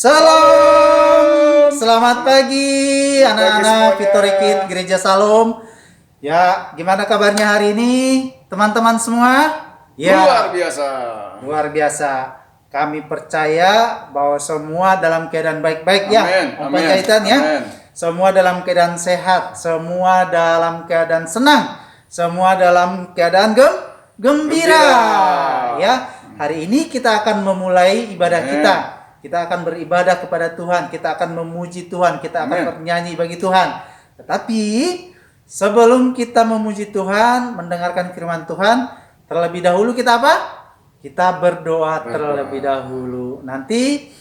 Salam, selamat pagi anak-anak Victory Kid Gereja Salom. Ya, gimana kabarnya hari ini teman-teman semua? Ya, luar biasa. Kami percaya bahwa semua dalam keadaan baik-baik ya, Om Panjaitan ya. Semua dalam keadaan sehat, semua dalam keadaan senang, semua dalam keadaan gembira. Ya, hari ini kita akan memulai ibadah kita. Kita akan beribadah kepada Tuhan, kita akan memuji Tuhan, kita akan bernyanyi bagi Tuhan. Tetapi sebelum kita memuji Tuhan, mendengarkan firman Tuhan, terlebih dahulu kita apa? Kita berdoa terlebih dahulu. Nanti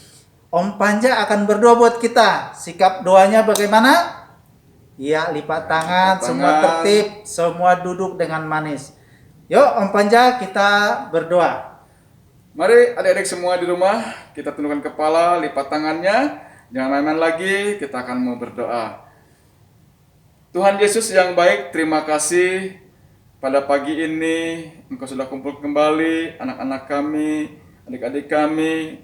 Om Panja akan berdoa buat kita. Sikap doanya bagaimana? Ya, lipat tangan, semua tertib, semua duduk dengan manis. Yuk Om Panja, kita berdoa. Mari adik-adik semua di rumah, kita tundukkan kepala, lipat tangannya, jangan main-main lagi, kita akan mau berdoa. Tuhan Yesus yang baik, terima kasih pada pagi ini Engkau sudah kumpul kembali anak-anak kami, adik-adik kami.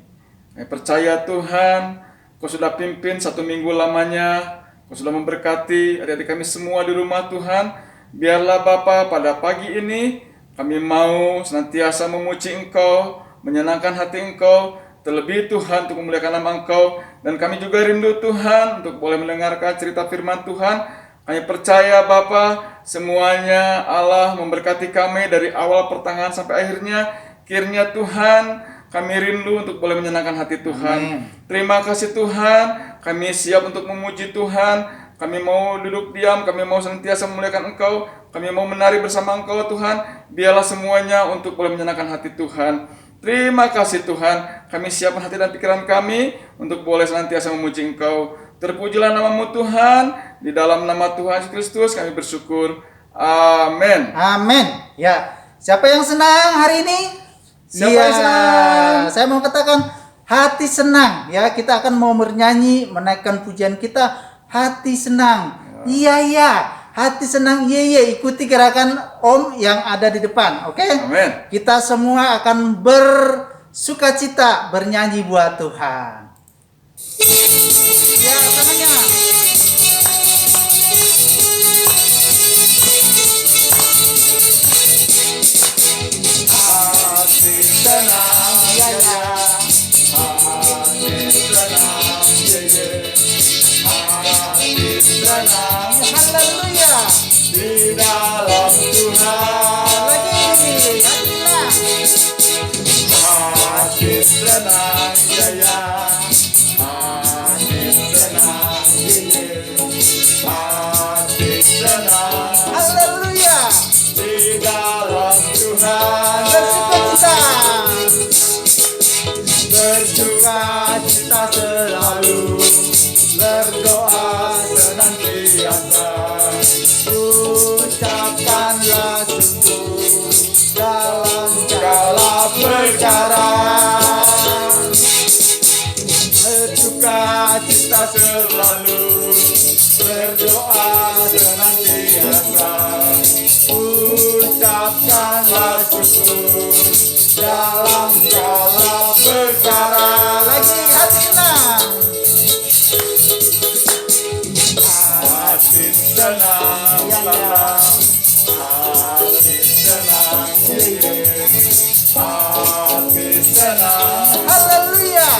Kami percaya Tuhan, Engkau sudah pimpin 1 minggu lamanya, Engkau sudah memberkati adik-adik kami semua di rumah Tuhan. Biarlah Bapa pada pagi ini kami mau senantiasa memuji Engkau, menyenangkan hati Engkau, terlebih Tuhan untuk memuliakan nama Engkau. Dan kami juga rindu Tuhan untuk boleh mendengarkan cerita firman Tuhan. Kami percaya Bapa, semuanya Allah memberkati kami dari awal pertengahan sampai akhirnya. Kiranya Tuhan, kami rindu untuk boleh menyenangkan hati Tuhan. Amin. Terima kasih Tuhan, kami siap untuk memuji Tuhan. Kami mau duduk diam, kami mau senantiasa memuliakan Engkau, kami mau menari bersama Engkau Tuhan. Biarlah semuanya untuk boleh menyenangkan hati Tuhan. Terima kasih Tuhan, kami siapkan hati dan pikiran kami untuk boleh senantiasa memuji Engkau. Terpujilah namamu Tuhan, di dalam nama Tuhan Yesus Kristus kami bersyukur. Amin. Amin. Ya, siapa yang senang hari ini? Siapa yang senang? Saya mau katakan hati senang. Ya, kita akan mau bernyanyi, menaikkan pujian kita. Hati senang. Iya. Hati senang, ikuti gerakan Om yang ada di depan, oke? Amin. Kita semua akan bersukacita bernyanyi buat Tuhan. Ya, tangannya. Hati senang, ya. Hati senang, Hati senang, Haleluya. di dalam Tuhan. Lagi. Hati senang, ya. Hati senang, Hati senang, Haleluya. di dalam Tuhan. Bersukacita selalu, berdoa senantiasa, ucapkanlah syukur dalam segala perkara. Bersukacita selalu, berdoa senantiasa, ucapkanlah syukur dalam segala perkara. Lagi hati senang. Hati senang, hati senang, hati senang, Haleluya.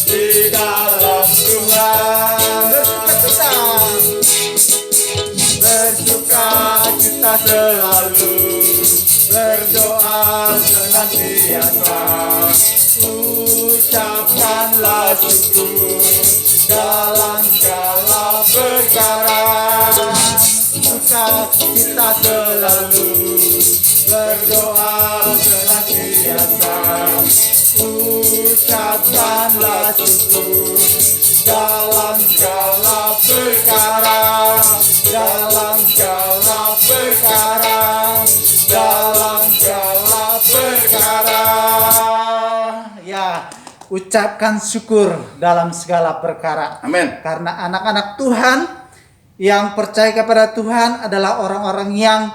di dalam Tuhan. Bersukacita selalu, berdoa senantiasa, ucapkanlah syukur dalam segala perkara. Sukacita selalu, berdoa senantiasa, ucapkanlah syukur dalam segala perkara. Dalam segala perkara, dalam segala perkara. Ya, ucapkan syukur dalam segala perkara. Amin. Karena anak-anak Tuhan yang percaya kepada Tuhan adalah orang-orang yang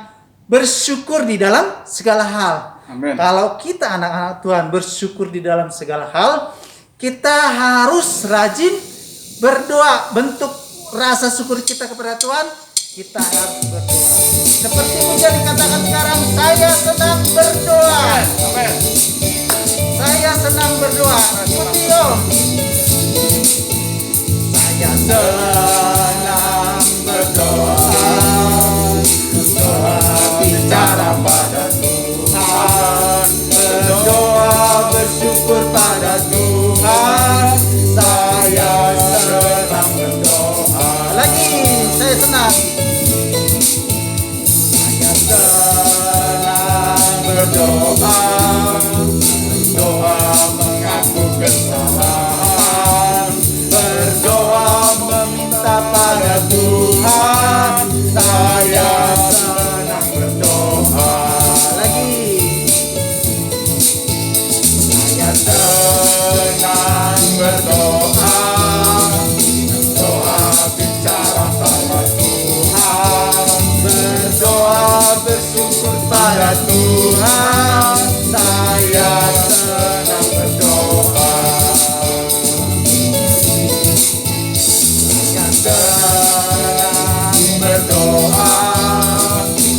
bersyukur di dalam segala hal. Amin. Kalau kita anak-anak Tuhan bersyukur di dalam segala hal, kita harus rajin berdoa. Bentuk rasa syukur kita kepada Tuhan, kita harus berdoa. Seperti pujian dikatakan sekarang, saya senang berdoa. Amin. Saya senang berdoa. Ikuti dong. Saya senang berdoa. Doa bicara pada Tuhan. Berdoa bersyukur pada Tuhan. Saya senang berdoa. Lagi, saya senang. Saya senang berdoa. Doa mengaku kesalahan. Berdoa meminta pada Tuhan. Saya senang berdoa. Lagi. Saya senang berdoa. Doa bicara sama Tuhan. Berdoa bersyukur pada Tuhan. Saya senang berdoa. Saya senang berdoa.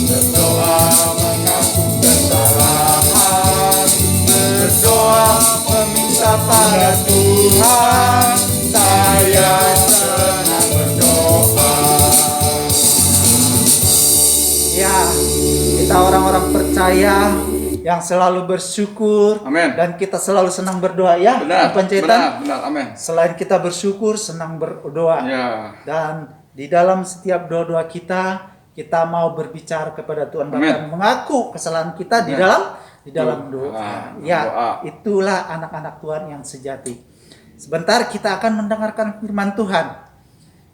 Berdoa mengaku kesalahan. Berdoa meminta pada Tuhan. Saya senang berdoa. Ya, kita orang-orang percaya yang selalu bersyukur. Amin. Dan kita selalu senang berdoa ya. Benar, Pencaitan. benar, amin. Selain kita bersyukur, senang berdoa. Ya. Dan di dalam setiap doa-doa kita mau berbicara kepada Tuhan, bahkan mengaku kesalahan kita di dalam doa. Ya, doa. itulah anak-anak Tuhan yang sejati. Sebentar kita akan mendengarkan firman Tuhan.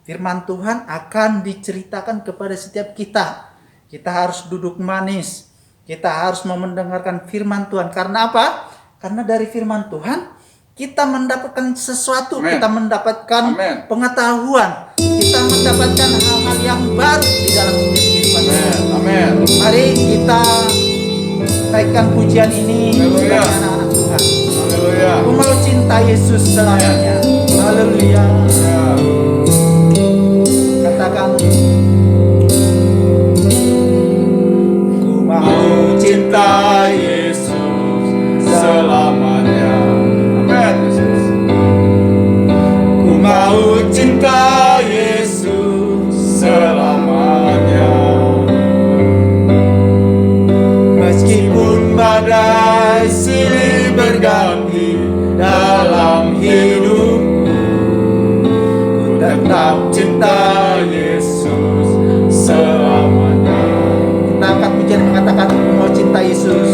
Firman Tuhan akan diceritakan kepada setiap kita. Kita harus duduk manis. Kita harus mau mendengarkan firman Tuhan. Karena apa? Karena dari firman Tuhan kita mendapatkan sesuatu. Amen. Kita mendapatkan Amen. pengetahuan. Kita mendapatkan hal-hal yang baru di dalam kehidupan kita. Amin. Mari kita naikkan pujian ini Haleluya. bagi anak-anak Tuhan. Haleluya. Aku mau cinta Yesus selamanya. Haleluya. Katakan, ku mau cinta Yesus selamanya. Amin. Yesus. Ku mau cinta Yesus selamanya. Meskipun badai silih berganti dalam hidupku, ku tetap cinta Yesus selamanya. Kita angkat pujian mengatakan, ku mau cinta Yesus.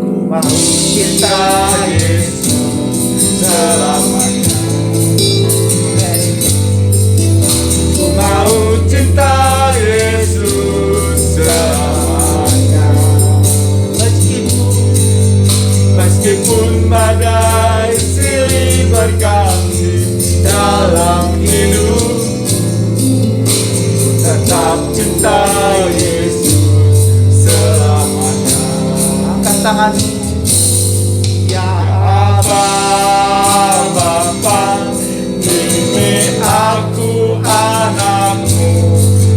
Ku mau cinta Yesus selamanya. Ku mau cinta Yesus selamanya. Meskipun badai silih berganti dalam hidup, tetap cinta Yesus selamanya. Angkat tangan. Ya Aba, Bapa, ini aku anakmu,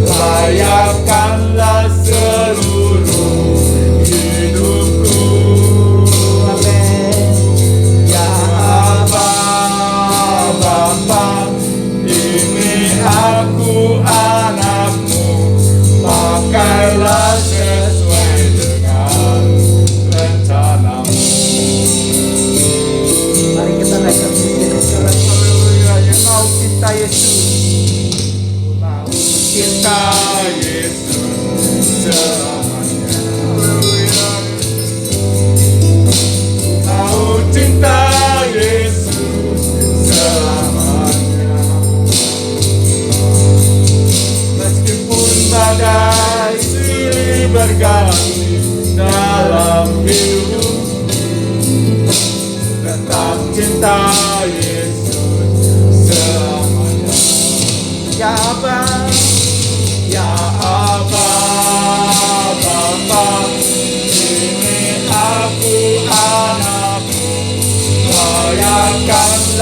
layakkanlah seluruh hidupku. Amin. Ya Aba, Bapa, ini aku anakmu, pakailah sesuai dengan rencanamu. Mari kita naikkan pujian sekarang. Haleluya. Yang mau cinta Yesus, mau cinta Yesus selamanya. Haleluya. Mau cinta Yesus selamanya. Meskipun badai silih berganti dalam hidup, tetap cinta Yesus selamanya. Ya Aba, ya Aba, Bapa, ini aku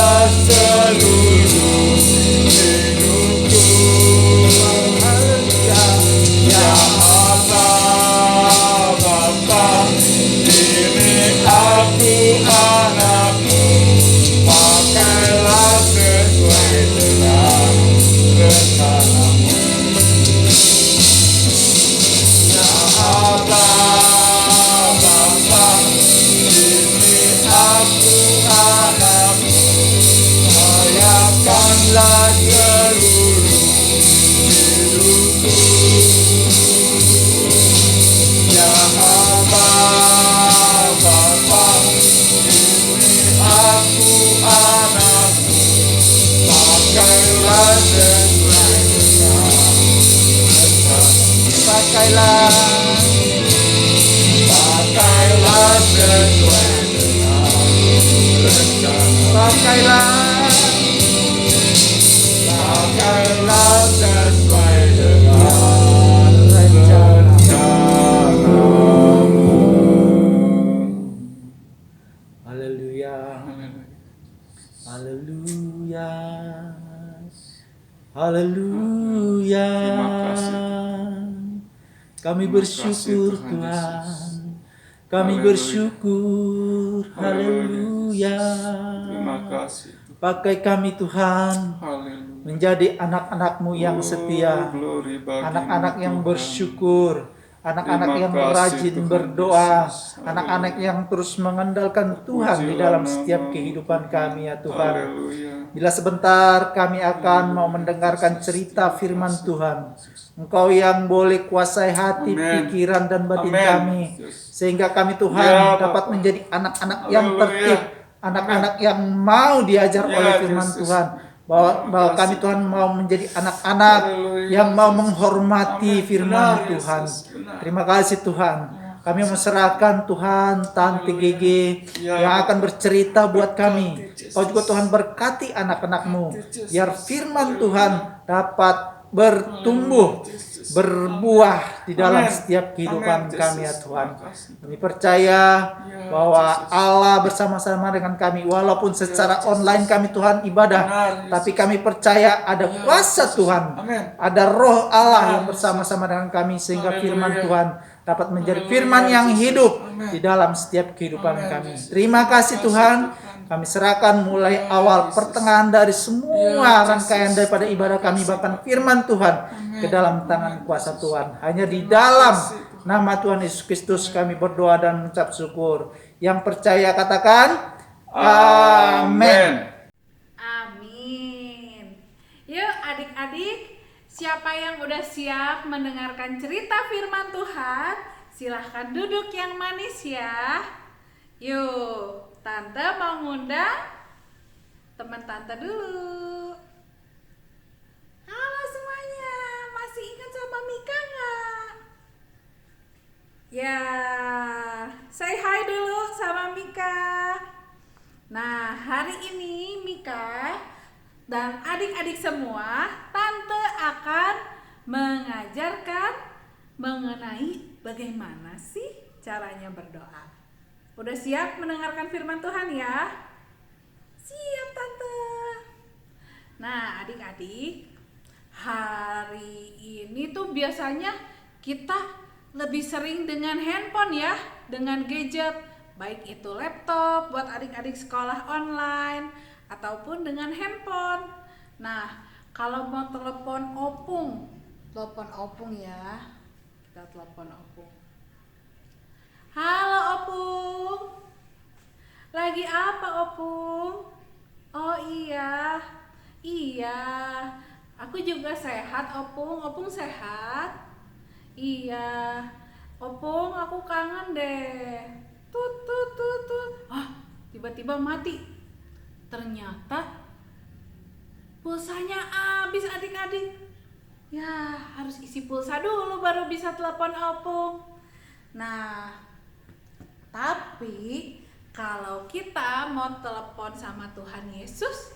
Pakai seluruh hidupku. Ya Allah Bapa, ini aku anakmu, pakailah sesuai dengan rencanamu. Ya Allah Bapa, ini aku anakmu, layakkanlah seluruh hidupku. Ya Allah Bapa, ini aku anakmu, pakailah sesuai dengan rencanamu. Pakailah sesuai dengan rencanamu. Pakailah sesuai dengan rencanamu. Haleluya. Haleluya. Haleluya. Terima kasih. Kami Terima bersyukur kasih, Tuhan Tuhan. Yesus. Kami Haleluya. bersyukur. Haleluya. Terima kasih Tuhan. Pakai kami Tuhan Haleluya. menjadi anak-anak-Mu yang Oh, setia. glory bagimu, Anak-anak yang Tuhan. bersyukur, anak-anak Terima yang kasih, rajin Tuhan berdoa, Yesus. anak-anak yang terus mengandalkan Tuhan di Pujilah dalam setiap nama-Mu, kehidupan kami ya Tuhan. Haleluya. Bila sebentar kami akan mau mendengarkan cerita firman Tuhan. Engkau yang boleh kuasai hati, Amen. pikiran, dan batin Amen. kami. Sehingga kami Tuhan Ya, dapat Bapa. menjadi anak-anak yang Haleluya. tertib. Anak-anak yang mau diajar Ya, oleh firman Yesus. Tuhan. Bahwa kami Tuhan mau menjadi anak-anak Haleluya, yang mau Yesus. menghormati Amin. firman Benar, Tuhan. Yesus. Benar. Terima kasih Tuhan. Kami menserahkan Tuhan Tante GG Ya, yang akan bercerita buat kami. Berkati, Kau juga Yesus. Tuhan berkati anak-anak-Mu. Yesus. Biar firman Tuhan dapat bertumbuh, Yesus. berbuah di dalam Amin. setiap kehidupan Amin, kami ya Yesus. Tuhan. Terima kasih. Kami percaya bahwa Yesus. Allah bersama-sama dengan kami. Walaupun secara online kami Tuhan ibadah, Benar, Yesus. tapi kami percaya ada kuasa Tuhan. Amin. Ada roh Allah yang bersama-sama dengan kami sehingga Haleluya. firman Tuhan dapat menjadi Haleluya, firman yang Yesus. hidup Amin. di dalam setiap kehidupan Amin, kami. Yesus. Terima kasih Tuhan. Kami serahkan mulai awal, pertengahan dari semua rangkaian daripada ibadah kami, bahkan firman Tuhan ke dalam tangan kuasa Tuhan. Hanya di dalam nama Tuhan Yesus Kristus kami berdoa dan mengucap syukur. Yang percaya katakan amin. Amin. Yuk adik-adik, siapa yang udah siap mendengarkan cerita firman Tuhan? Silahkan duduk yang manis ya. Yuk, Tante mau ngundang teman Tante dulu. Halo semuanya, masih ingat sama Mika nggak? Ya, say hi dulu sama Mika. Nah, hari ini Mika dan adik-adik semua, Tante akan mengajarkan mengenai bagaimana sih caranya berdoa. Udah siap mendengarkan firman Tuhan ya? Siap Tante. Nah, adik-adik, hari ini tuh biasanya kita lebih sering dengan handphone ya, dengan gadget, baik itu laptop buat adik-adik sekolah online ataupun dengan handphone. Nah, kalau mau telepon opung ya. Kita telepon opung. Halo opung. Lagi apa opung? Oh iya. Iya. Aku juga sehat opung. Opung sehat? Iya. Opung, aku kangen deh. Tut tut tut tut. Ah, tiba-tiba mati. Ternyata pulsanya habis adik-adik. Ya, harus isi pulsa dulu baru bisa telepon opung. Nah, tapi kalau kita mau telepon sama Tuhan Yesus,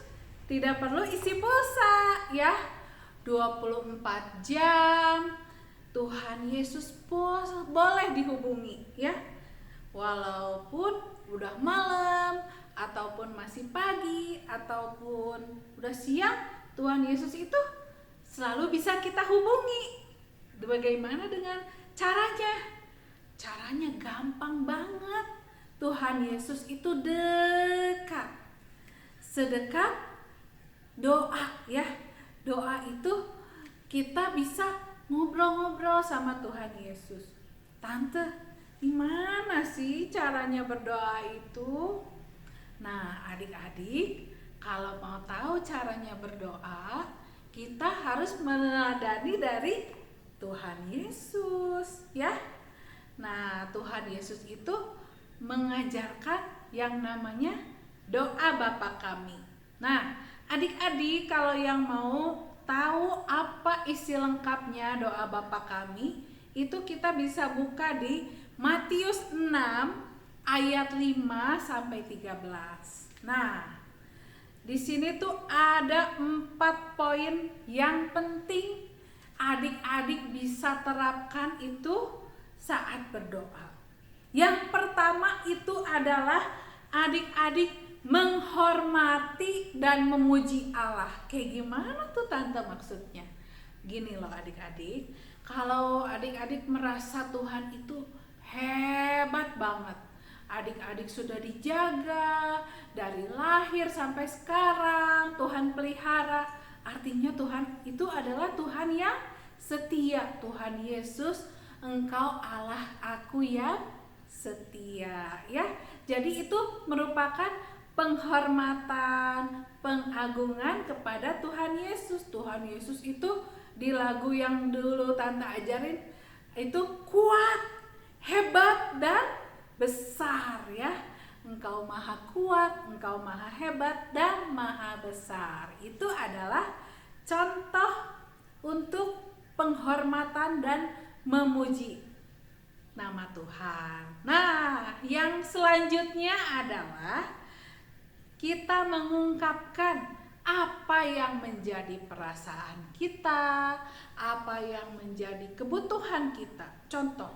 tidak perlu isi pulsa ya. 24 jam Tuhan Yesus boleh dihubungi ya. Walaupun udah malam ataupun masih pagi, ataupun udah siang, Tuhan Yesus itu selalu bisa kita hubungi. Bagaimana dengan caranya? Caranya gampang banget. Tuhan Yesus itu dekat. Sedekat doa ya. Doa itu kita bisa ngobrol-ngobrol sama Tuhan Yesus. Tante, gimana sih caranya berdoa itu? Nah, adik-adik, kalau mau tahu caranya berdoa, kita harus meneladani dari Tuhan Yesus, ya. Nah, Tuhan Yesus itu mengajarkan yang namanya doa Bapa Kami. Nah, adik-adik kalau yang mau tahu apa isi lengkapnya doa Bapa Kami, itu kita bisa buka di Matius 6 ayat 5 sampai 13. Nah, di sini tuh ada 4 poin yang penting adik-adik bisa terapkan itu saat berdoa. Yang pertama itu adalah adik-adik menghormati dan memuji Allah. Kayak gimana tuh Tante maksudnya? Gini loh adik-adik, kalau adik-adik merasa Tuhan itu hebat banget, adik-adik sudah dijaga dari lahir sampai sekarang, Tuhan pelihara, artinya Tuhan itu adalah Tuhan yang setia. Tuhan Yesus, Engkau Allah aku yang setia, ya. Jadi itu merupakan penghormatan, pengagungan kepada Tuhan Yesus. Tuhan Yesus itu di lagu yang dulu Tante ajarin itu kuat, hebat, dan besar, ya. Engkau maha kuat, Engkau maha hebat, dan maha besar. Itu adalah contoh untuk penghormatan dan memuji nama Tuhan. Nah, yang selanjutnya adalah kita mengungkapkan apa yang menjadi perasaan kita, apa yang menjadi kebutuhan kita. Contoh,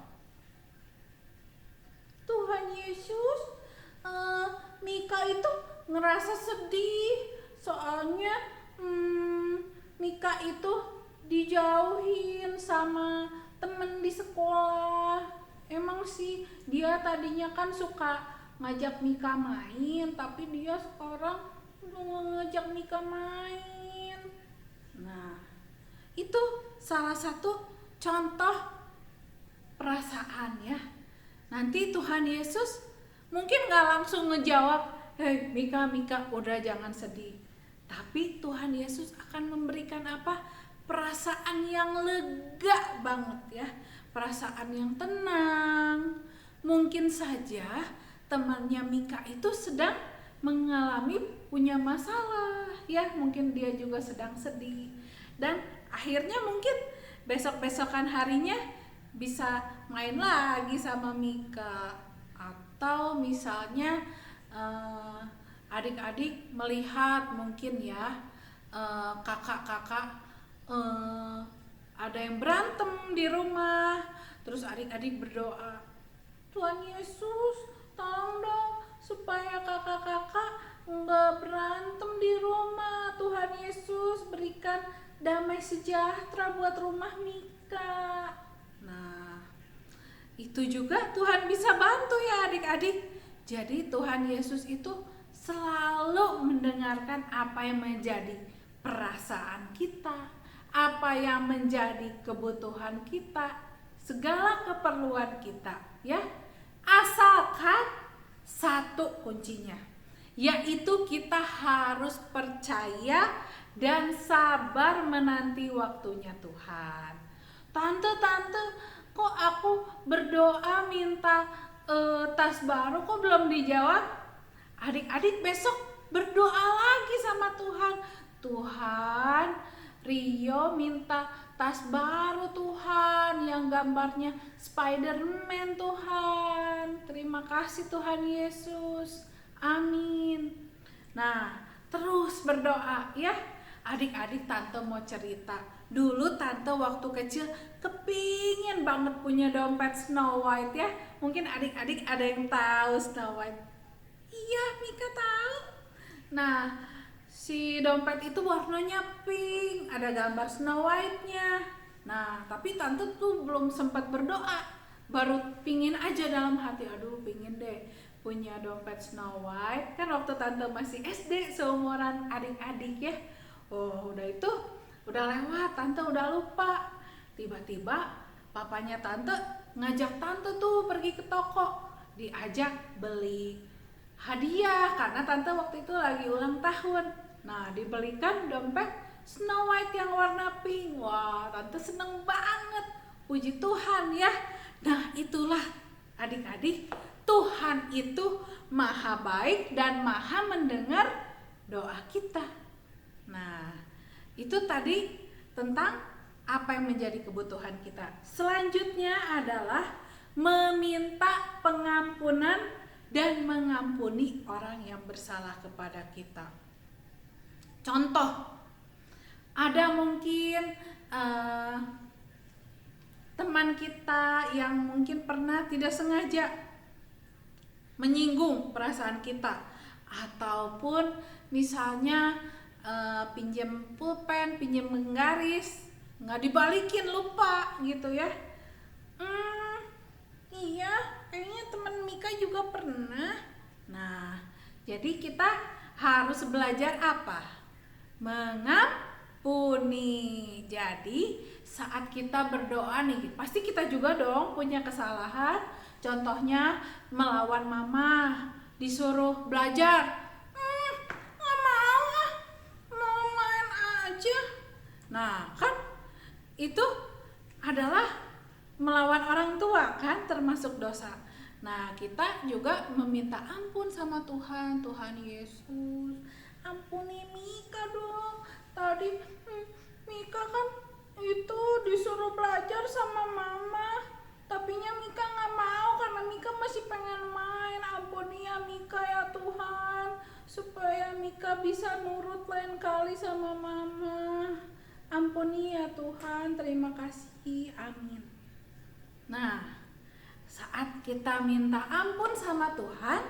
Tuhan Yesus, Mika itu ngerasa sedih soalnya Mika itu dijauhin sama temen di sekolah. Emang sih dia tadinya kan suka ngajak Mika main, tapi dia sekarang udah ngajak Mika main. Nah, itu salah satu contoh perasaan, ya. Nanti Tuhan Yesus mungkin gak langsung ngejawab, "Hei Mika, udah jangan sedih." Tapi Tuhan Yesus akan memberikan apa? Perasaan yang lega banget, ya. Perasaan yang tenang. Mungkin saja temannya Mika itu sedang mengalami punya masalah, ya. Mungkin dia juga sedang sedih. Dan akhirnya mungkin besok-besokan harinya bisa main lagi sama Mika. Atau misalnya adik-adik melihat mungkin ya kakak-kakak ada yang berantem di rumah, terus adik-adik berdoa, Tuhan Yesus tolong dong supaya kakak-kakak nggak berantem di rumah. Tuhan Yesus berikan damai sejahtera buat rumah Mika. Nah, itu juga Tuhan bisa bantu ya adik-adik. Jadi Tuhan Yesus itu selalu mendengarkan apa yang menjadi perasaan kita, apa yang menjadi kebutuhan kita, segala keperluan kita, ya. Asalkan satu kuncinya, yaitu kita harus percaya dan sabar menanti waktunya Tuhan. Tante, kok aku berdoa minta tas baru kok belum dijawab? Adik-adik besok berdoa lagi sama Tuhan. Tuhan, Rio minta tas baru Tuhan yang gambarnya Spider-Man Tuhan. Terima kasih Tuhan Yesus. Amin. Nah, terus berdoa ya. Adik-adik Tante mau cerita. Dulu Tante waktu kecil kepingin banget punya dompet Snow White ya. Mungkin adik-adik ada yang tahu Snow White. Iya, Mika tahu. Nah, si dompet itu warnanya pink, ada gambar Snow White-nya. Nah, tapi tante tuh belum sempat berdoa, baru pingin aja dalam hati, aduh pingin deh punya dompet Snow White. Kan waktu tante masih SD, seumuran adik-adik ya. Oh, udah itu, udah lewat, tante udah lupa. Tiba-tiba papanya tante ngajak tante tuh pergi ke toko, diajak beli hadiah karena tante waktu itu lagi ulang tahun. Nah, dibelikan dompet Snow White yang warna pink. Wah, tante seneng banget. Puji Tuhan ya. Nah, itulah adik-adik, Tuhan itu maha baik dan maha mendengar doa kita. Nah, itu tadi tentang apa yang menjadi kebutuhan kita. Selanjutnya adalah meminta pengampunan dan mengampuni orang yang bersalah kepada kita. Contoh, ada mungkin teman kita yang mungkin pernah tidak sengaja menyinggung perasaan kita, ataupun misalnya pinjam pulpen, pinjam menggaris, nggak dibalikin, lupa gitu ya. Iya, kayaknya teman Mika juga pernah. Nah, jadi kita harus belajar apa? Mengampuni. Jadi saat kita berdoa nih, pasti kita juga dong punya kesalahan. Contohnya melawan mama, disuruh belajar, nggak mau ah, mau main aja. Nah, kan itu adalah melawan orang tua, kan termasuk dosa. Nah, kita juga meminta ampun sama Tuhan. Tuhan Yesus, ampuni Mika dong. Tadi Mika kan itu disuruh belajar sama mama, tapinya Mika nggak mau karena Mika masih pengen main. Ampuni ya Mika ya Tuhan, supaya Mika bisa nurut lain kali sama mama. Ampuni ya Tuhan, terima kasih, amin. Nah, saat kita minta ampun sama Tuhan,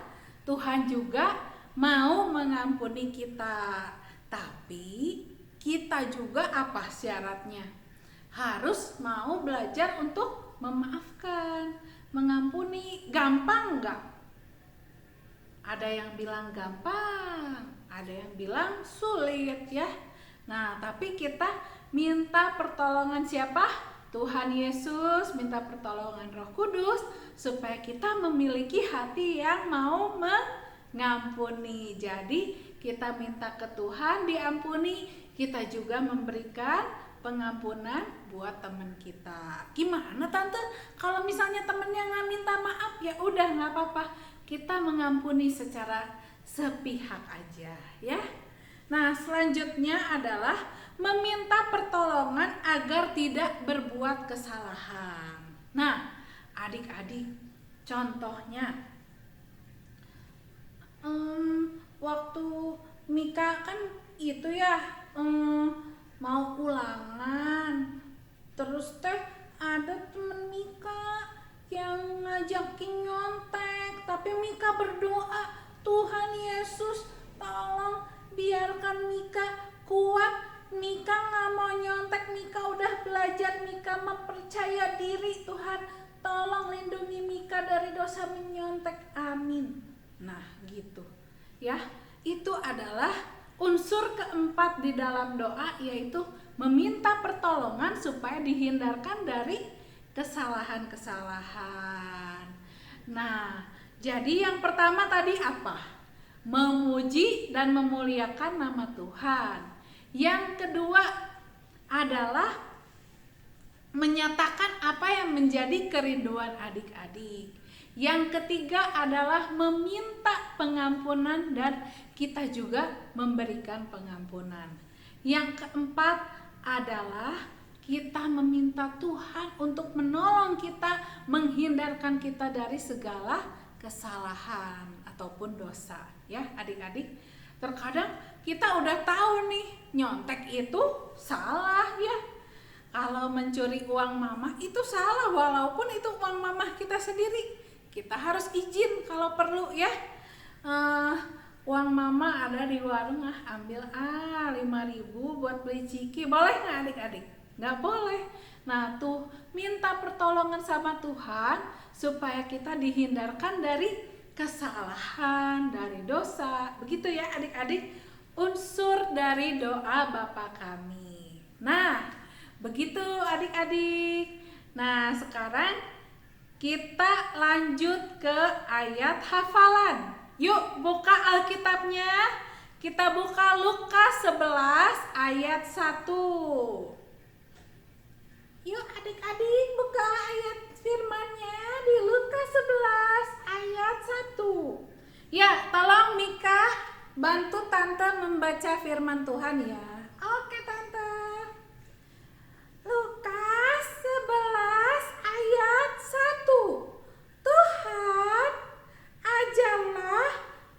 Tuhan juga mau mengampuni kita. Tapi kita juga apa syaratnya? Harus mau belajar untuk memaafkan, mengampuni. Gampang enggak? Ada yang bilang gampang, ada yang bilang sulit ya. Nah, tapi kita minta pertolongan siapa? Tuhan Yesus, minta pertolongan Roh Kudus supaya kita memiliki hati yang mau mengampuni. Jadi kita minta ke Tuhan diampuni, kita juga memberikan pengampunan buat teman kita. Gimana tante? Kalau misalnya temennya nggak minta maaf, ya udah nggak apa-apa. Kita mengampuni secara sepihak aja ya. Nah, selanjutnya adalah meminta pertolongan agar tidak berbuat kesalahan. Nah, adik-adik, contohnya waktu Mika kan itu ya mau ulangan, terus ada temen Mika yang ngajakin nyontek, tapi Mika berdoa, Tuhan Yesus tolong biarkan Mika kuat. Mika gak mau nyontek, Mika udah belajar, Mika mempercaya diri. Tuhan tolong lindungi Mika dari dosa menyontek, amin. Nah gitu ya, itu adalah unsur keempat di dalam doa, yaitu meminta pertolongan supaya dihindarkan dari kesalahan-kesalahan. Nah, jadi yang pertama tadi apa? Memuji dan memuliakan nama Tuhan. Yang kedua adalah menyatakan apa yang menjadi kerinduan adik-adik. Yang ketiga adalah meminta pengampunan dan kita juga memberikan pengampunan. Yang keempat adalah kita meminta Tuhan untuk menolong kita, menghindarkan kita dari segala kesalahan ataupun dosa. Ya adik-adik, terkadang kita udah tahu nih nyontek itu salah ya. Kalau mencuri uang mama itu salah, walaupun itu uang mama kita sendiri. Kita harus izin kalau perlu ya. Uang mama ada di warung, ambil 5.000 buat beli ciki, boleh nggak adik-adik? Nggak boleh. Nah tuh, minta pertolongan sama Tuhan supaya kita dihindarkan dari kesalahan, dari dosa. Begitu ya adik-adik, unsur dari doa Bapa kami. Nah, begitu adik-adik. Nah, sekarang kita lanjut ke ayat hafalan. Yuk buka Alkitabnya. Kita buka Lukas 11 ayat 1. Yuk adik-adik buka ayat firman-nya di Lukas 11 ayat 1. Ya, tolong Mika bantu Tante membaca firman Tuhan ya. Oke Tante. Lukas 11 ayat 1. Tuhan, ajarlah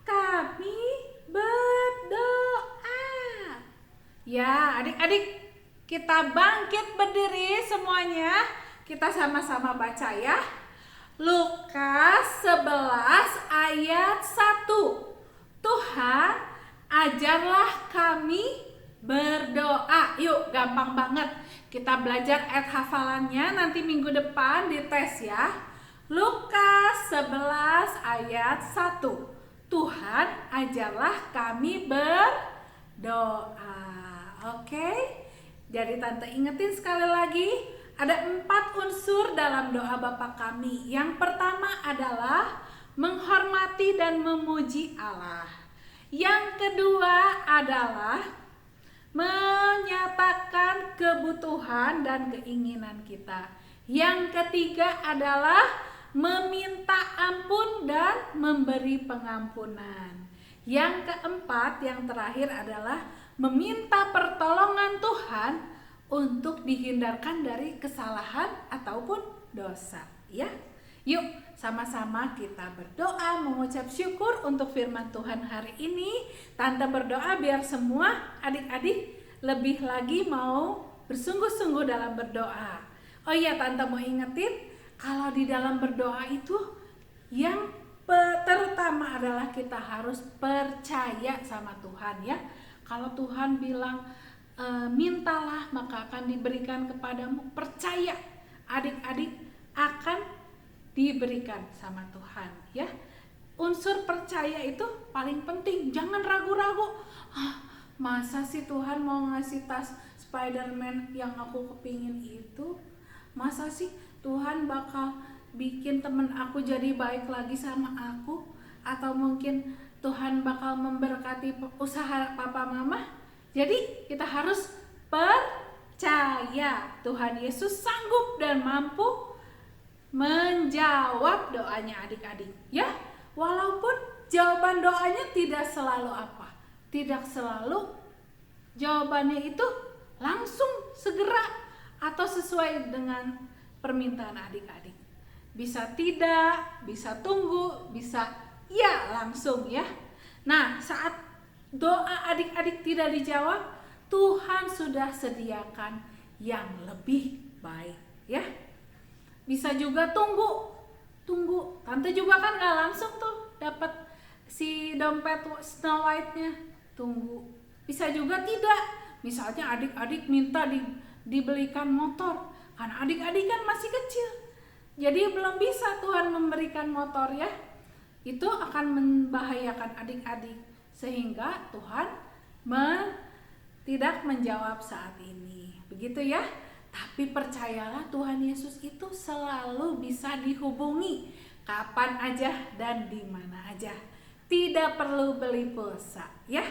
kami berdoa. Ya, adik-adik, kita bangkit berdiri semuanya. Kita sama-sama baca ya. Lukas 11 ayat 1. Tuhan, ajarlah kami berdoa. Yuk, gampang banget. Kita belajar ayat hafalannya nanti minggu depan di tes ya. Lukas 11 ayat 1. Tuhan, ajarlah kami berdoa. Oke? Jadi Tante ingetin sekali lagi, ada 4 unsur dalam doa Bapa kami. Yang pertama adalah menghormati dan memuji Allah. Yang kedua adalah menyatakan kebutuhan dan keinginan kita. Yang ketiga adalah meminta ampun dan memberi pengampunan. Yang keempat, yang terakhir adalah meminta pertolongan Tuhan untuk dihindarkan dari kesalahan ataupun dosa, ya. Yuk, sama-sama kita berdoa mengucap syukur untuk firman Tuhan hari ini. Tante berdoa biar semua adik-adik lebih lagi mau bersungguh-sungguh dalam berdoa. Oh iya, Tante mau ingetin, kalau di dalam berdoa itu yang terutama adalah kita harus percaya sama Tuhan ya. Kalau Tuhan bilang mintalah maka akan diberikan kepadamu, percaya adik-adik akan diberikan sama Tuhan ya. Unsur percaya itu paling penting, jangan ragu-ragu. Masa sih Tuhan mau ngasih tas Spiderman yang aku kepingin itu? Masa sih Tuhan bakal bikin temen aku jadi baik lagi sama aku? Atau mungkin Tuhan bakal memberkati usaha papa mama? Jadi kita harus percaya Tuhan Yesus sanggup dan mampu menjawab doanya adik-adik ya. Walaupun jawaban doanya tidak selalu apa? Tidak selalu jawabannya itu langsung segera atau sesuai dengan permintaan adik-adik. Bisa tidak, bisa tunggu, bisa ya langsung ya. Nah, saat doa adik-adik tidak dijawab, Tuhan sudah sediakan yang lebih baik ya. Bisa juga tunggu. Tante juga kan gak langsung tuh dapat si dompet Snow White-nya. Tunggu. Bisa juga tidak. Misalnya adik-adik minta dibelikan motor, karena adik-adik kan masih kecil. Jadi belum bisa Tuhan memberikan motor ya. Itu akan membahayakan adik-adik. Sehingga Tuhan tidak menjawab saat ini. Begitu ya. Tapi percayalah Tuhan Yesus itu selalu bisa dihubungi kapan aja dan di mana aja. Tidak perlu beli pulsa ya.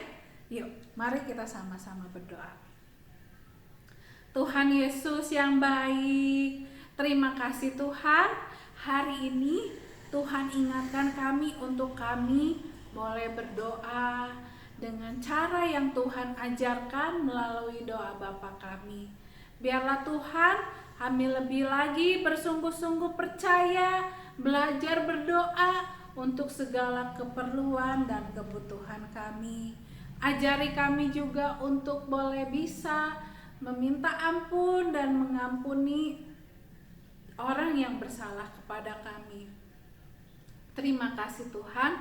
Yuk, mari kita sama-sama berdoa. Tuhan Yesus yang baik, terima kasih Tuhan. Hari ini Tuhan ingatkan kami untuk kami boleh berdoa dengan cara yang Tuhan ajarkan melalui doa Bapa kami. Biarlah Tuhan kami lebih lagi bersungguh-sungguh percaya, belajar berdoa untuk segala keperluan dan kebutuhan kami. Ajari kami juga untuk boleh bisa meminta ampun dan mengampuni orang yang bersalah kepada kami. Terima kasih Tuhan,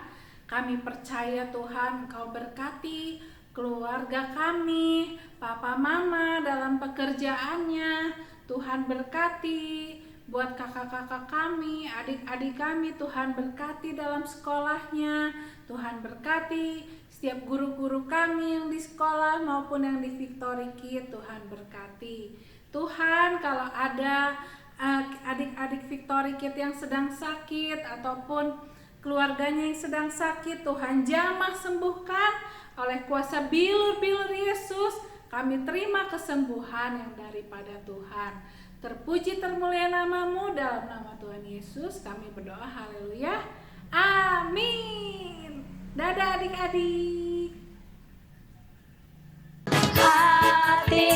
Kami percaya Tuhan Engkau berkati keluarga kami, papa mama dalam pekerjaannya. Tuhan berkati buat kakak-kakak kami, adik-adik kami. Tuhan berkati dalam sekolahnya. Tuhan berkati setiap guru-guru kami yang di sekolah maupun yang di Victory Kids. Tuhan berkati. Tuhan, kalau ada adik-adik Victory Kids yang sedang sakit ataupun keluarganya yang sedang sakit, Tuhan jamah sembuhkan oleh kuasa bilur-bilur Yesus. Kami terima kesembuhan yang daripada Tuhan. Terpuji termulia namamu, dalam nama Tuhan Yesus kami berdoa, haleluya, amin. Dadah adik-adik. Hati